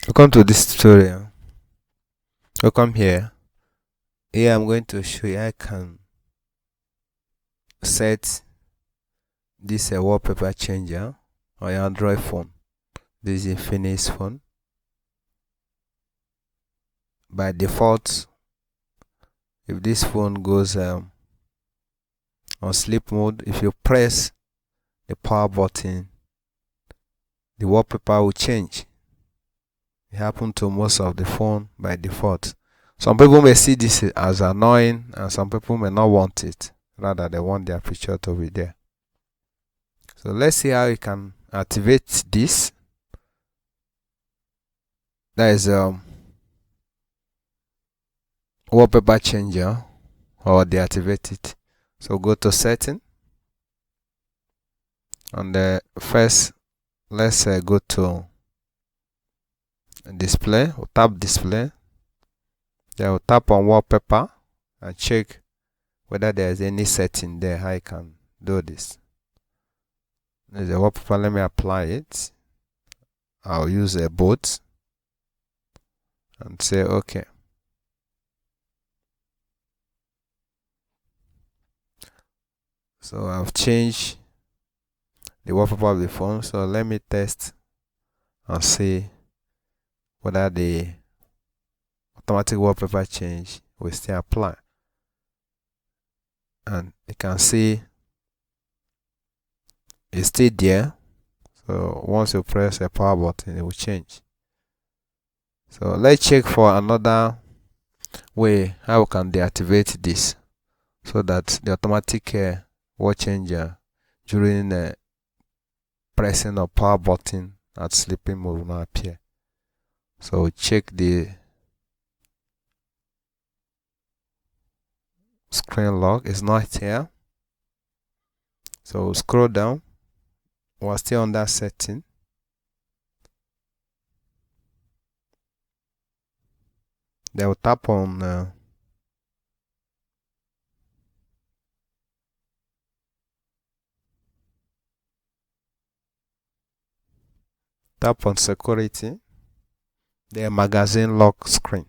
Welcome to this tutorial. Welcome here. Here I'm going to show you how I can set this wallpaper changer on your Android phone. This is a Phoenix phone. By default, if this phone goes on sleep mode, if you press the power button, the wallpaper will change. It happens to most of the phone by default. Some people may see this as annoying, and some people may not want it. Rather, they want their picture to be there. So let's see how you can activate this. That is wallpaper changer, or deactivate it. So go to setting. On the first, let's go to display. We'll tap display. Then we'll tap on wallpaper and check whether there's any setting there how I can do this. There's a wallpaper. Let me apply it. I'll use a boat and say okay. So I've changed the wallpaper of the phone. So let me test and see whether the automatic wallpaper change will still apply. And you can see it's still there. So once you press a power button, it will change. So let's check for another way how we can deactivate this, so that the automatic wall changer during pressing a power button at sleeping mode will not appear. So check the screen lock. It's not here. So scroll down. We're still on that setting. Then we'll tap on security. The magazine lock screen.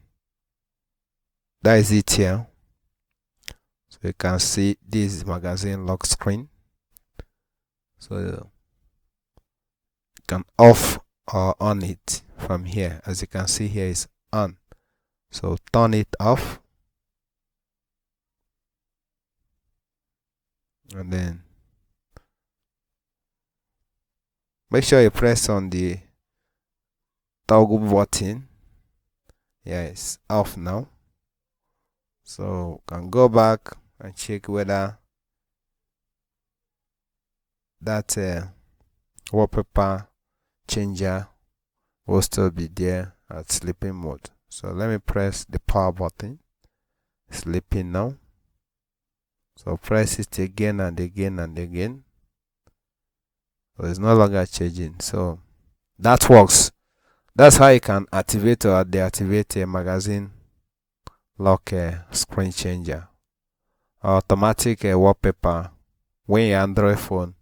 That is it here. So you can see this is magazine lock screen. So you can off or on it from here. As you can see here is on. So turn it off. And then make sure you press on the toggle button. Yeah, it's off now. So can go back and check whether that wallpaper changer will still be there at sleeping mode. So let me press the power button. Sleeping now. So press it again and again and again. So it's no longer changing. So that works. That's how you can activate or deactivate a magazine lock screen changer. Automatic wallpaper when your Android phone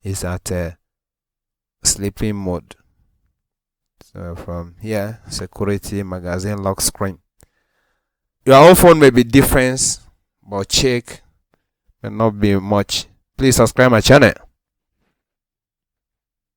is at sleeping mode. So from here, security, magazine lock screen. Your own phone may be different, but check may not be much. Please subscribe my channel.